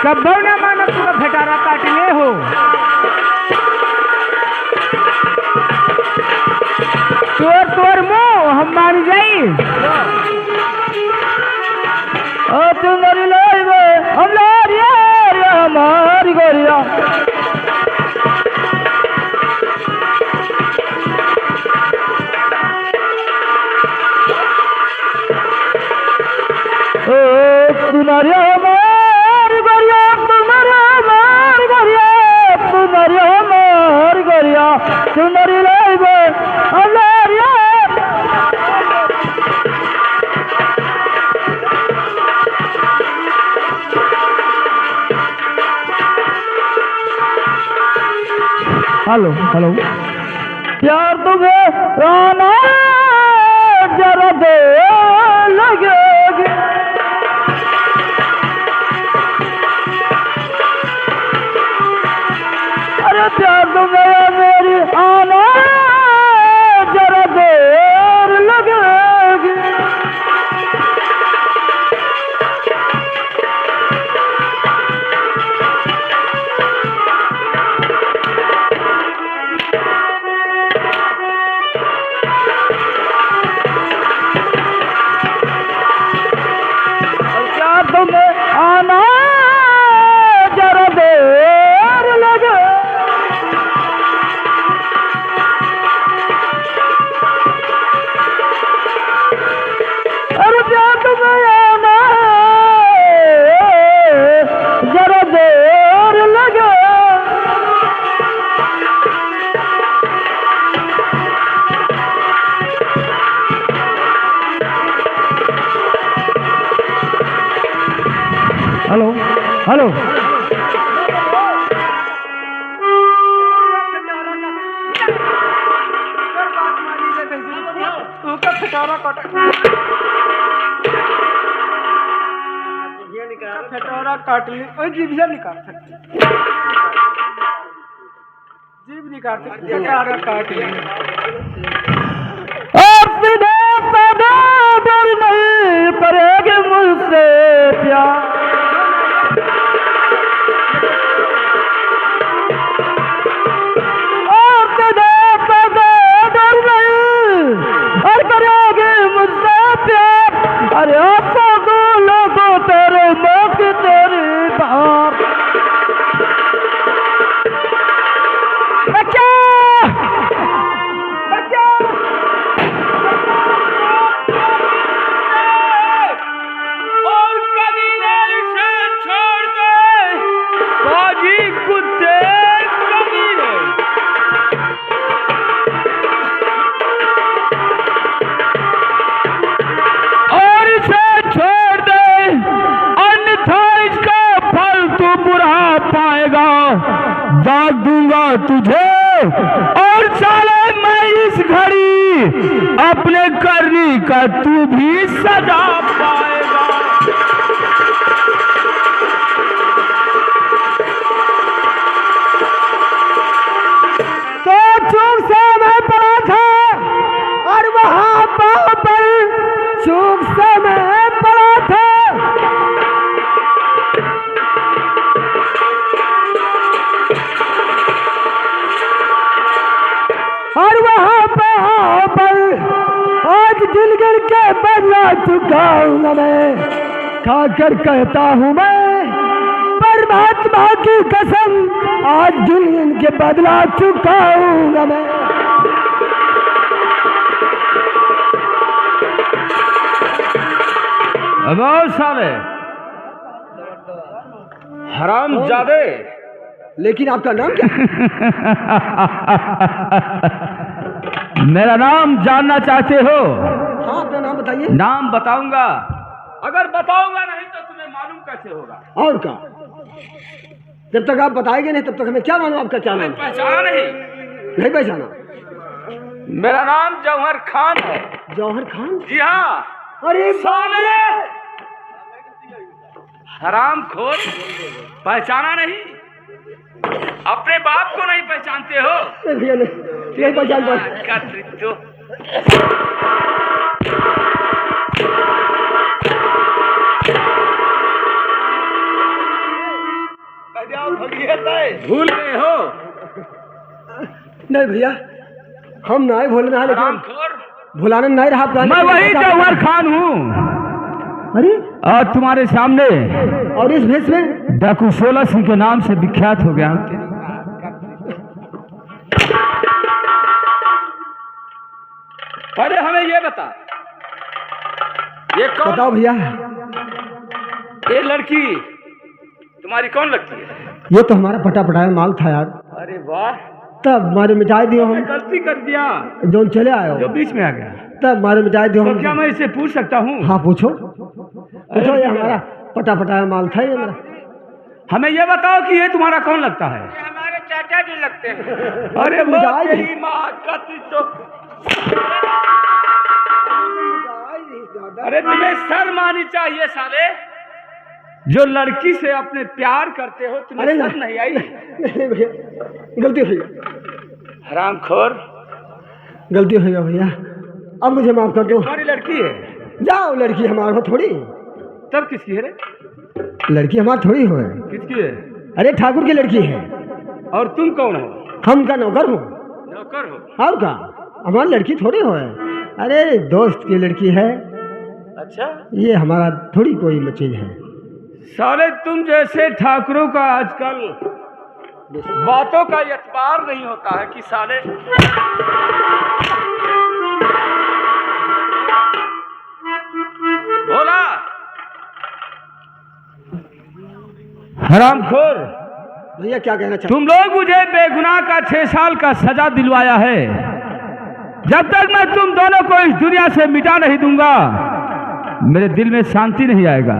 सब ना मानव तुम भेटारा काटने हो। तोर मुँह हम मान जाई। तुम्हारी लाइबे हम लारिया हमारी गोरिया। तुम्हारी हमारी गोरिया, तुम्हारी हमारी गोरिया, तुम्हारी हमारी गोरिया, तुम्हारी लाइबे हम लारिया। हेलो हेलो, प्यार तुम्हें आना जरा दे लगेगी। अरे प्यार तुम्हें मेरी आना जरा देर लगेगी। तुम्हें आना जरा देर लगे। अरे प्यार तुम्हें आना जरा देर लगे। हेलो हेलो, फटोरा काट ली और जीभिया निकाल सकते, जीभ निकाल सकते, फटोरा काट ली। डर नहीं करेगी मुझसे प्यार। अरे आपको लोगों तेरे मुख तेरी बात बच्चा बच्चा और कभी नहीं से छोड़ दे बाजी कुत्ते कभी नहीं। और इसे छोड़ दे अन्यथा इसका फल तू बुरा पाएगा। दाग दूंगा तुझे और साले मैं इस घड़ी अपने करनी का तू भी सजा पाएगा। तो चूक से मैं पड़ा था और वहां पर चूक से मैं पड़ा था। और वहां पर आज दिल गिर के बदला चुकाऊंगा मैं। खाकर कहता हूं मैं परमात्मा की कसम, आज दिल के बदला चुकाऊंगा मैं। अब साले हराम जादे, लेकिन आपका नाम क्या? मेरा नाम जानना चाहते हो? हाँ, अपना नाम बताइए। नाम बताऊंगा, अगर बताऊंगा नहीं तो तुम्हें मालूम कैसे होगा? और क्या? जब तक आप बताएंगे नहीं तब तक हमें क्या मालूम आपका क्या नाम? पहचाना नहीं पहचाना? मेरा नाम जौहर खान है। जौहर खान? जी हाँ। अरे साले हराम खोर, पहचाना नहीं? अपने बाप को नहीं पहचानते हो? नहीं पहचान तो भूल गए हो? नहीं भैया, हम नहीं भूल रहे हैं, लेकिन हरामखोर। भुलाना नहीं रहा आपका। मैं वही जौहर खान हूँ, अरे और तुम्हारे सामने और इस भेष में डाकू 16 सिंह के नाम से विख्यात हो गया हूँ। पहले हमें ये बता, ये कौन? बताओ भैया। ये लड़की तुम्हारी कौन लगती है? ये तो हमारा पटा पटाया माल था यार। अरे वाह, तब मारे मिटाई दियो हम, गलती कर दिया जो चले आए जो हो, बीच में आ गया। तब मारे मिटाई दियो तो हम। क्या मैं इसे पूछ सकता हूँ? हाँ पूछो पूछो, ये हमारा पटा पटाया माल था ये मेरा। हमें ये बताओ कि ये तुम्हारा कौन लगता है? हमारे चाचा जी लगते हैं। अरे वो मिटाई दी। तेरी माँ का तो, अरे तुम्हें शर्म आनी चाहिए साले, जो लड़की से अपने प्यार करते हो, तुम्हें अरे शर्म नहीं आई? नहीं भैया, गलती हो गई, हरामखोर। गलती हो गई भैया, अब मुझे माफ कर दो। तुम्हारी लड़की है? जाओ, लड़की हमारा थोड़ी, तब किसकी है रे? लड़की हमारी थोड़ी हो है। किसकी है? अरे ठाकुर की लड़की है। और तुम कौन हो? हम का नौकर हो। नौकर हो? और का, हमारी लड़की थोड़ी हो है। अरे दोस्त की लड़की है, अच्छा, ये हमारा थोड़ी कोई चीज है। साले तुम जैसे ठाकुरों का आजकल बातों का एतबार नहीं होता है कि साले बोला। हरामखोर, भैया क्या कहना चाहते? तुम लोग मुझे बेगुनाह का 6 साल का सजा दिलवाया है। जब तक मैं तुम दोनों को इस दुनिया से मिटा नहीं दूंगा, मेरे दिल में शांति नहीं आएगा,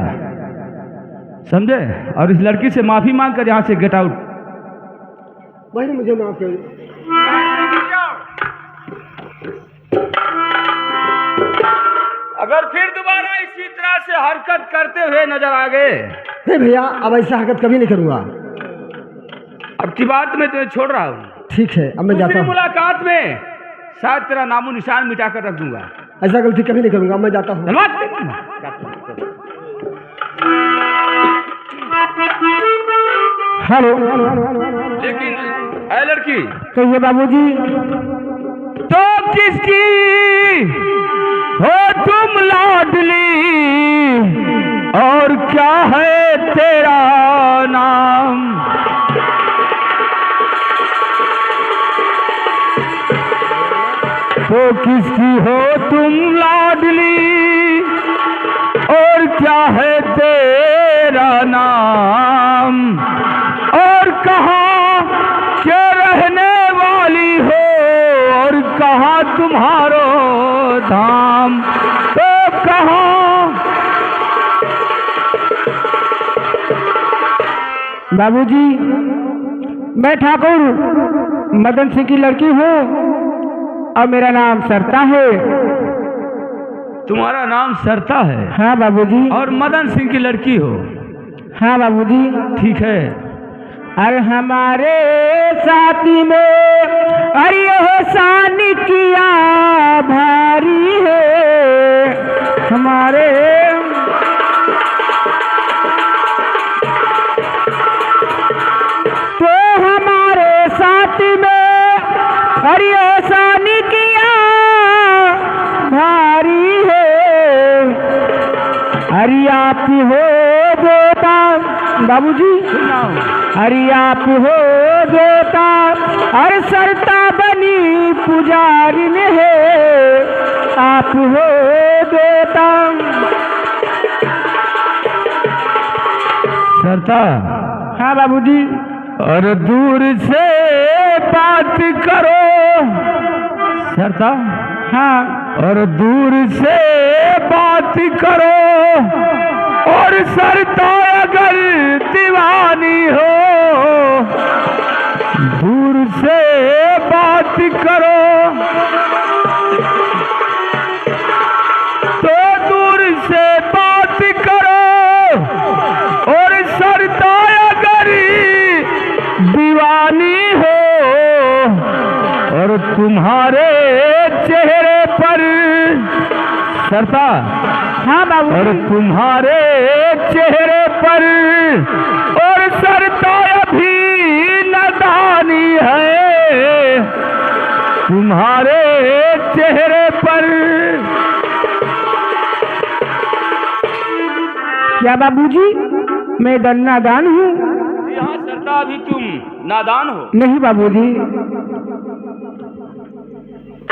समझे? और इस लड़की से माफी मांगकर यहाँ से गेट आउट। भाई मुझे माफ कर दो। अगर फिर दोबारा इसी तरह से हरकत करते हुए नजर आ गए, नहीं भैया, अब ऐसा हरकत कभी नहीं करूंगा। अब की बात मैं तुम्हें छोड़ रहा हूँ। ठीक है, अब मैं जाता दूसरी हूँ। मुलाकात में शायद तेरा नामो निशान मिटा कर रख दूंगा। ऐसा गलती कभी नहीं करूंगा, मैं जाता हूँ। हेलो, लेकिन है लड़की कहिए बाबूजी। तो किसकी हो तुम लाडली, और क्या है तेरा नाम? तो किसकी हो तुम लाडली, और क्या है तेरा नाम? और कहाँ के रहने वाली हो, और कहाँ तुम्हारो धाम? तो कहाँ? बाबूजी, मैं ठाकुर मदन सिंह की लड़की हूँ और मेरा नाम सरता है। तुम्हारा नाम सरता है? हाँ बाबूजी। और मदन सिंह की लड़की हो? हाँ बाबूजी। ठीक है। अरे हमारे साथी में अरे एहसान किया भारी है हमारे। तो हमारे साथी में अरे एहसान किया भारी है। अरे आप हो बेटा बाबूजी, अरे आप हो बेटा, अरे सरता बनी पुजारी में है, आप हो बेटा। सरता? हाँ बाबूजी। और दूर से बात करो। सरता? हाँ। और दूर से बात करो, और सरता अगर दीवानी हो, दूर से बात करो। तो दूर से बात करो, और सरता अगर दीवानी हो, और तुम्हारे चेहरे पर सरता? हाँ बाबू। और तुम्हारे चेहरे पर, और सरता अभी न जवानी है तुम्हारे चेहरे पर। क्या बाबूजी मैं नादान हूँ? हाँ सरता, अभी तुम नादान हो। नहीं बाबूजी,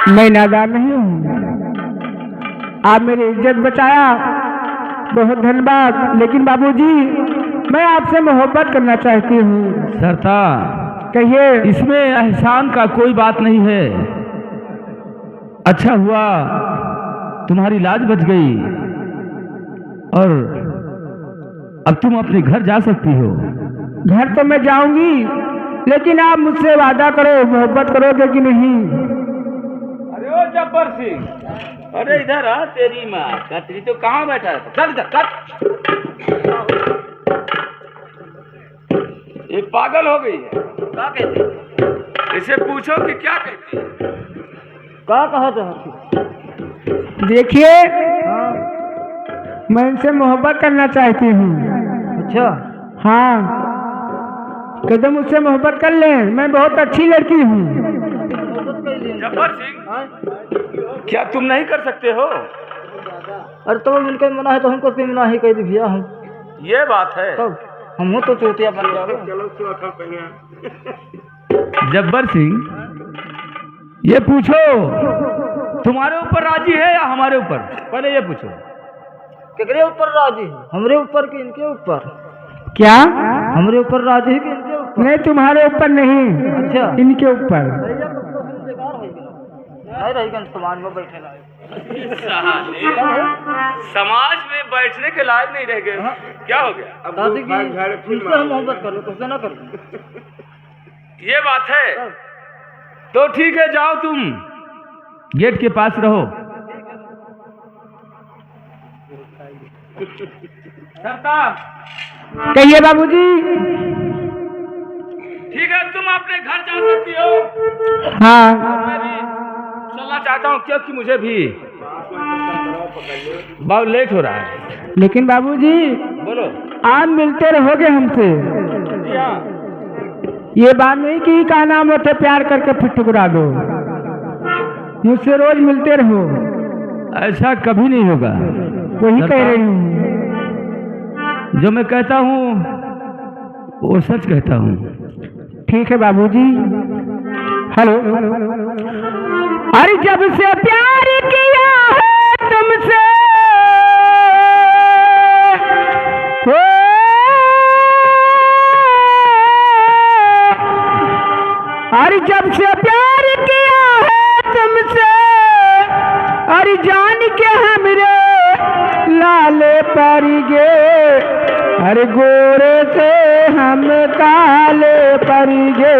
मैं नादान नहीं हूँ। आप मेरी इज्जत बचाया, बहुत धन्यवाद। लेकिन बाबूजी मैं आपसे मोहब्बत करना चाहती हूँ। सरता, कहिए। इसमें एहसान का कोई बात नहीं है। अच्छा हुआ तुम्हारी लाज बच गई और अब तुम अपने घर जा सकती हो। घर तो मैं जाऊंगी, लेकिन आप मुझसे वादा करो, मोहब्बत करोगे कि नहीं? अरे ओ जब्बर सिंह, अरे इधर आ। तेरी माँ कतरी तो कहाँ बैठा है? चल इधर चल। ये पागल हो गई है। क्या कहती है? इसे पूछो कि क्या कहती है। क्या कहा था? देखिए, मैं इनसे मोहब्बत करना चाहती हूँ। अच्छा? हाँ, कदम मुझसे मोहब्बत कर लें, मैं बहुत अच्छी लड़की हूँ। जब्बर सिंह, क्या तुम नहीं कर सकते हो? अरे तो मिलकर मना है तो हमको क्यों मना ही कह दी भैया हम। ये बात है। तो हम तो चोटिया बन जाओगे। जब्बर सिंह, ये पूछो तुम्हारे ऊपर राजी है या हमारे ऊपर? पहले ये पूछो। केकरे ऊपर राजी है? हमरे ऊपर कि इनके ऊपर? क्या हमरे ऊपर राजी है कि इनके ऊपर? नहीं, तुम्हारे ऊपर नहीं। अच्छा, इनके ऊपर। समाज में बैठे समाज में बैठने के लायक नहीं रह गए। क्या हो गया? हम मोहब्बत कर लो, तुमसे ना कर। ये बात है तो ठीक है, जाओ तुम गेट के पास रहो। सरता, कहिए बाबूजी। ठीक है, तुम अपने घर जा सकती हो। हाँ, मैं भी चलना चाहता हूँ क्योंकि मुझे भी बहुत लेट हो रहा है। लेकिन बाबूजी बोलो। आप मिलते रहोगे हमसे? हाँ। ये बात नहीं कि का नाम होते प्यार करके फिर ठुकरा दो। मुझसे रोज मिलते रहो। ऐसा कभी नहीं होगा। वही कह रही हूँ। जो मैं कहता हूँ वो सच कहता हूँ। ठीक है बाबूजी। हेलो। अरे जब से प्यार किया है तुमसे, अरे जब से प्यार किया है तुमसे, अरे जान के हमरे लाले पर गे, अरे गोरे से हम काले पर गे।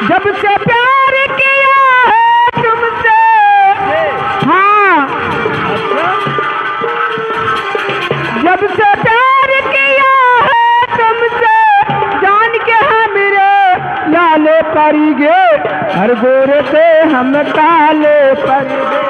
जब से प्यार किया है तुमसे, हाँ, जब से प्यार किया है तुमसे, जान के हमरे लाले परी गे, हर गोरे से हम काले पर गे।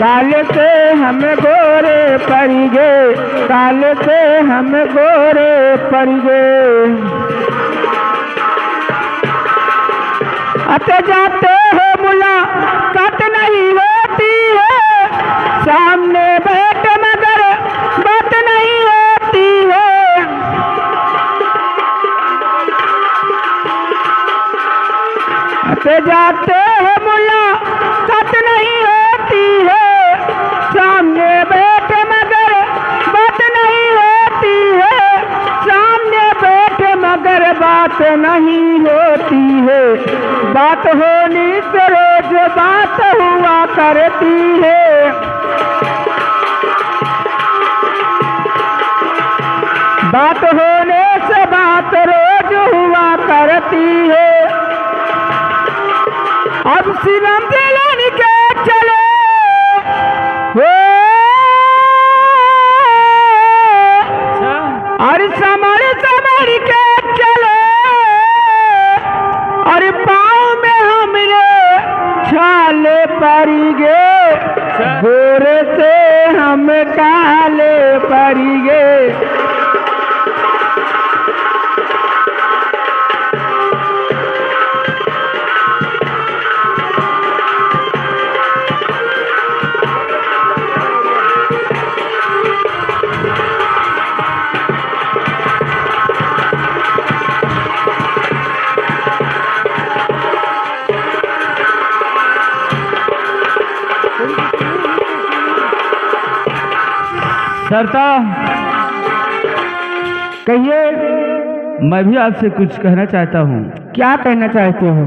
काले से हम गोरे पर गे, काले से हम गोरे पर गे। आते जाते हो मुलाकात नहीं होती है, सामने बैठ मगर बात नहीं होती है। आते जाते हो मुलाकात नहीं होती है, सामने बैठे मगर बात नहीं होती है, सामने बैठे मगर बात नहीं होती है। बात होनी से रोज बात हुआ करती है, बात होने से बात रोज हुआ करती करती है। अब शिवम दिलन के चले अरे समर समर के चले, अरे पाँव में हमरे छाले पड़ी गे, गोरे से हम काले पड़ी गे। सरता, कहिए। मैं भी आपसे कुछ कहना चाहता हूँ। क्या कहना चाहते हो?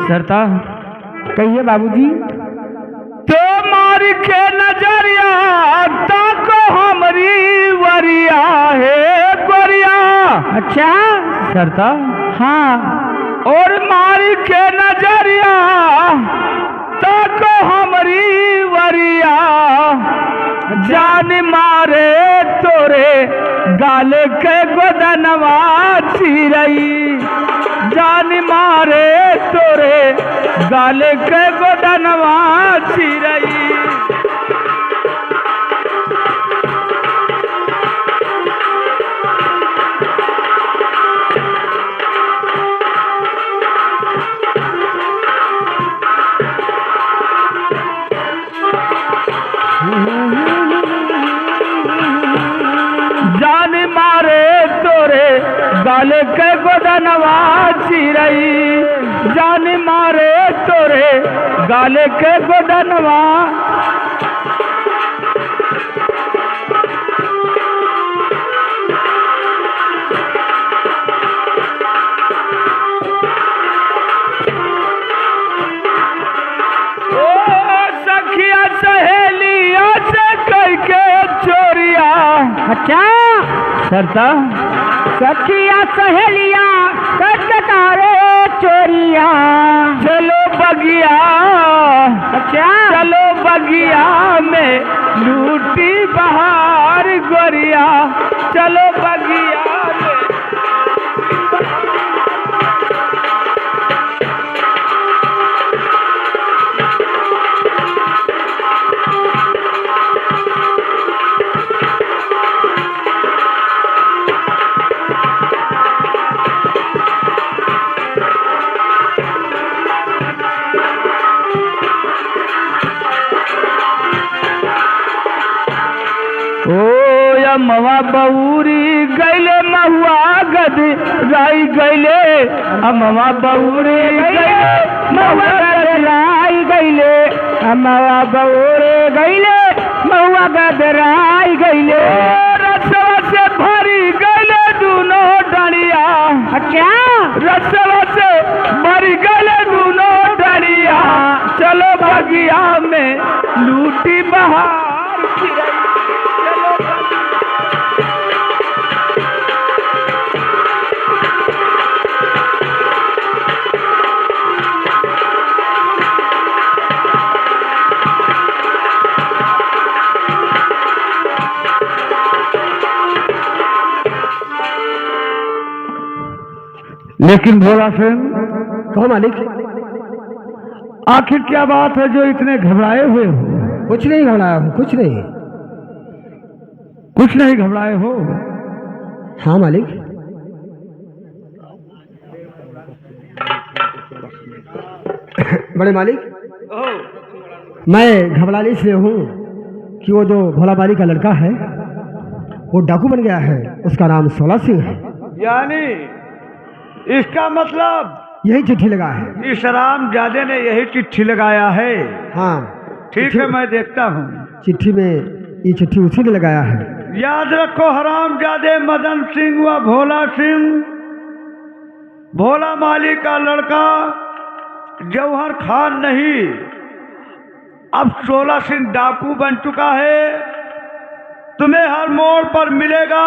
सरता, कहिए बाबूजी। तो मार के नजरिया ताको हमरी वरिया है गोरिया। अच्छा सरता, हाँ। और मार के नजरिया ताको हमरी वरिया, जान मारे तोरे गाल के गोदनवा चिरई, जान मारे तोरे गाल के गोदनवा चिरई। जान मारे तोरे गाल के गोदनवा चिरई, जान मारे तोरे गाल के गोदनवा। ओ सखिया सहेलिया से करके चोरिया। अच्छा सरता, सखिया सहेलिया कटकारे चोरिया। चलो बगिया, अच्छा चलो बगिया में लूटी बहार गोरिया, चलो बगिया में। ओ या मवा बऊरी गैले महुआ गद राई गैले, अमवा बऊरी गैले महुआ गदराई गईले, अमवा बऊरे गईले महुआ गदराई गईले। रसवा से भरी गैले दूनो डलिया। अच्छा रसवा से भरी गैले दूनो डलिया, चलो बगिया में लूटी बहार चिरई, चलो लेकिन भोला सिंह, कहो मालिक, आखिर क्या बात है जो इतने घबराए हुए हो? कुछ नहीं घबराया हूँ, कुछ नहीं। कुछ नहीं घबराए हो? हाँ मालिक। बड़े मालिक, मैं घबराने इसलिए हूँ कि वो जो भोला बाली का लड़का है वो डाकू बन गया है, उसका नाम सोला सिंह है। यानी इसका मतलब यही चिट्ठी लगा है। इस रामजादे ने यही चिट्ठी लगाया है। हाँ ठीक है, मैं देखता हूँ। चिट्ठी में ये चिट्ठी उसी ने लगाया है। याद रखो हरामजादे मदन सिंह व भोला सिंह, भोला माली का लड़का जौहर खान नहीं, अब सोला सिंह डाकू बन चुका है। तुम्हें हर मोड़ पर मिलेगा।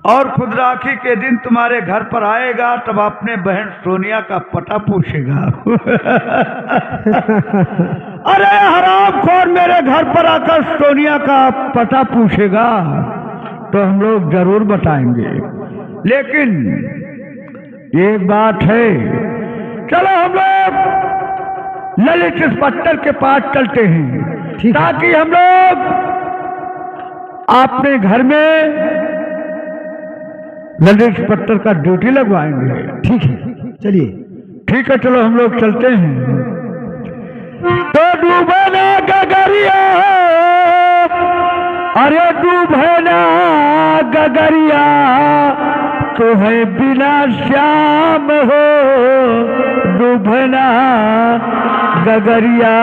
और खुद राखी के दिन तुम्हारे घर पर आएगा, तब अपने बहन सोनिया का पता पूछेगा। अरे हरामखोर, मेरे घर पर आकर सोनिया का पता पूछेगा तो हम लोग जरूर बताएंगे, लेकिन एक बात है, चलो हम लोग ललित इंस्पेक्टर के पास चलते हैं, ताकि हम लोग अपने घर में ललित इंस्पेक्टर का ड्यूटी लगवाएंगे। ठीक है, चलिए। ठीक है, चलो हम लोग चलते हैं। तो डूबे ना गगरिया, अरे डूबे ना गगरिया, तो है बिना श्याम हो, डूबे ना गगरिया।